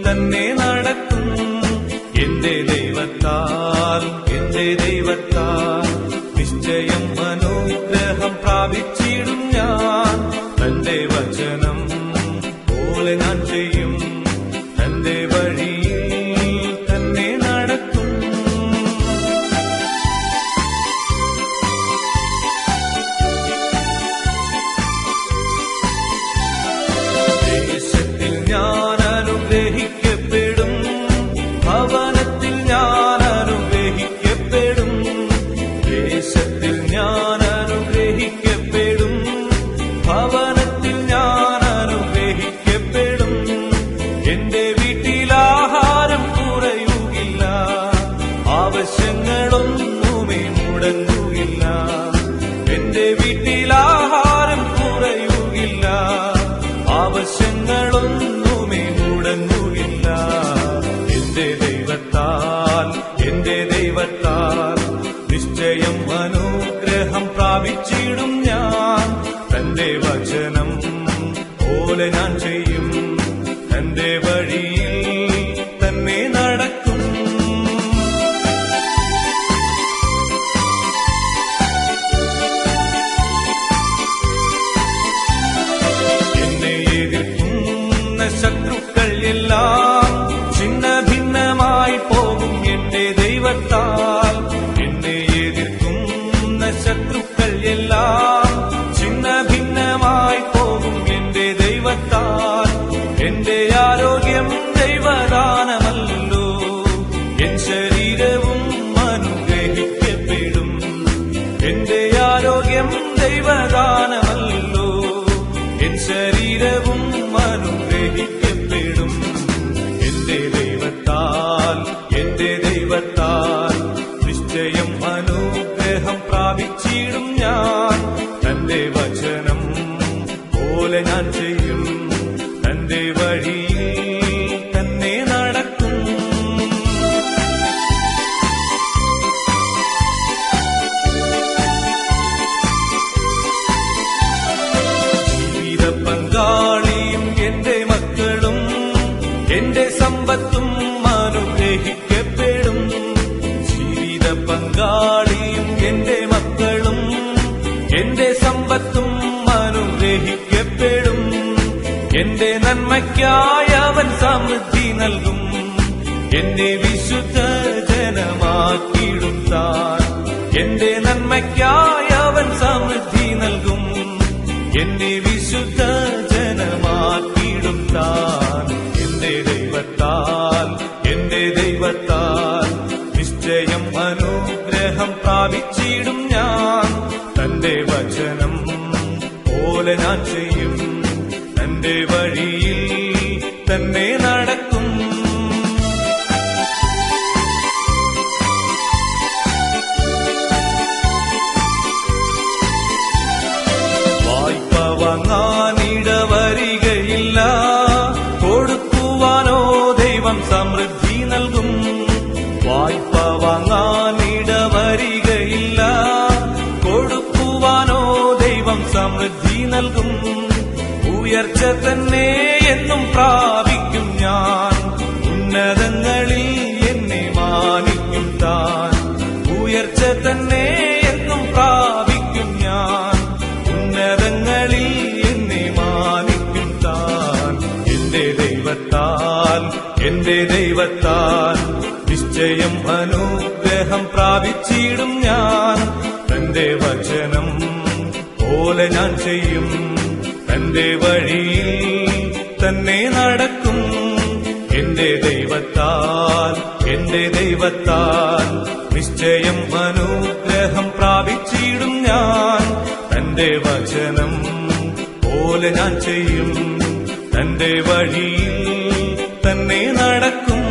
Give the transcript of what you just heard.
തന്നെ നടക്കും. എന്റെ ദൈവത്താൽ നിശ്ചയം അനുഗ്രഹം പ്രാപിച്ചിടും ഞാൻ. തന്റെ വചനം പോലെ ഞാൻ ചെയ്യും, തന്റെ വഴിയിൽ തന്നെ നടക്കും. ദേശത്തിൽ ഞാൻ അനുഗ്രഹിക്കപ്പെടും, ഭവനത്തിൽ ഞാൻ അനുഗ്രഹിക്കപ്പെടും. ദേശത്തിൽ ഞാൻ അനുഗ്രഹിക്കപ്പെടും, ഭവനത്തിൽ ഞാൻ അനുഗ്രഹിക്കപ്പെടും. എന്റെ വീട്ടിൽ ആഹാരം കുറയുകില്ല, ആവശ്യങ്ങളൊന്നുമേ മുടങ്ങുകില്ല. എന്റെ വീട്ടിൽ ആഹാരം കുറയുകില്ല, ആവശ്യങ്ങളൊന്നുമേ മുടങ്ങുകില്ല. എന്റെ ദൈവത്താൽ നിശ്ചയം അനുഗ്രഹം പ്രാപിച്ചിടും ഞാൻ. തന്റെ വചനം പോലെ ഞാൻ ചെയ്യും, തന്റെ വഴിയിൽ തന്നെ നടക്കും. എന്നെ എതിർക്കുന്ന ശത്രുക്കൾ എല്ലാം ഛിന്ന ഭിന്നമായി പോകും എന്റെ ദൈവത്താൽ. എന്നെ എതിർക്കുന്ന ശത്രുക്കൾ എല്ലാം ഛിന്ന ഭിന്നമായി പോകും എന്റെ ദൈവത്താൽ. എന്റെ ആരോഗ്യം ദൈവദാനമല്ലോ, എൻ ശരീരവും അനുഗ്രഹിക്കപ്പെടും. എന്റെ ആരോഗ്യം ദൈവദാനമല്ലോ, എൻ ശരീരവും അനുഗ്രഹിക്കപ്പെടും. എന്റെ ദൈവത്താൽ നിശ്ചയം അനുഗ്രഹം പ്രാപിച്ചിടും ഞാൻ. തന്റെ വചനം പോലെ ഞാൻ ചെയ്യും, തന്റെ വഴിയിൽ തന്നെ നടക്കും. ജീവിത പങ്കാളിയും എന്റെ മക്കളും എന്റെ സമ്പത്തും അനുഗ്രഹിക്കപ്പെടും. ജീവിത പങ്കാളിയും എന്റെ മക്കളും എന്റെ സമ്പത്തും അനുഗ്രഹിക്കപ്പെടും. എന്റെ നന്മയ്ക്കായി അവൻ സമൃദ്ധി നൽകും, എന്നെ വിശുദ്ധ ജനമാക്കിയിടും താൻ. എന്റെ നന്മയ്ക്കായി അവൻ സമൃദ്ധി നൽകും, എന്നെ വിശുദ്ധ ജനമാക്കിയിടും താൻ. എന്റെ ദൈവത്താൽ നിശ്ചയം അനുഗ്രഹം പ്രാപിച്ചിടും ഞാൻ. തന്റെ വചനം പോലെ ഞാൻ ചെയ്യും, തന്റെ വഴിയിൽ തന്നെ നടക്കും. വായ്പ വാങ്ങാനിടവരികയില്ല, കൊടുക്കുവാനോ ദൈവം സമൃദ്ധി നൽകും. വായ്പ വാങ്ങാനിടവരികയില്ല, കൊടുക്കുവാനോ ദൈവം സമൃദ്ധി നൽകും. ഉയർച്ച തന്നെ എന്നും പ്രാപിക്കും ഞാൻ, ഉന്നതങ്ങളിൽ എന്നെ മാനിക്കും താൻ. ഉയർച്ച തന്നെ എന്നും പ്രാപിക്കും ഞാൻ, ഉന്നതങ്ങളിൽ എന്നെ മാനിക്കും താൻ. എന്റെ ദൈവത്താൽ നിശ്ചയം അനുഗ്രഹം പ്രാപിച്ചിടും ഞാൻ. തന്റെ വചനം പോലെ ഞാൻ ചെയ്യും, തന്റെ വഴിയിൽ തന്നെ നടക്കും. എന്റെ ദൈവത്താൽ നിശ്ചയം അനുഗ്രഹം പ്രാപിച്ചിടും ഞാൻ. തന്റെ വചനം പോലെ ഞാൻ ചെയ്യും, തന്റെ വഴിയിൽ തന്നെ നടക്കും.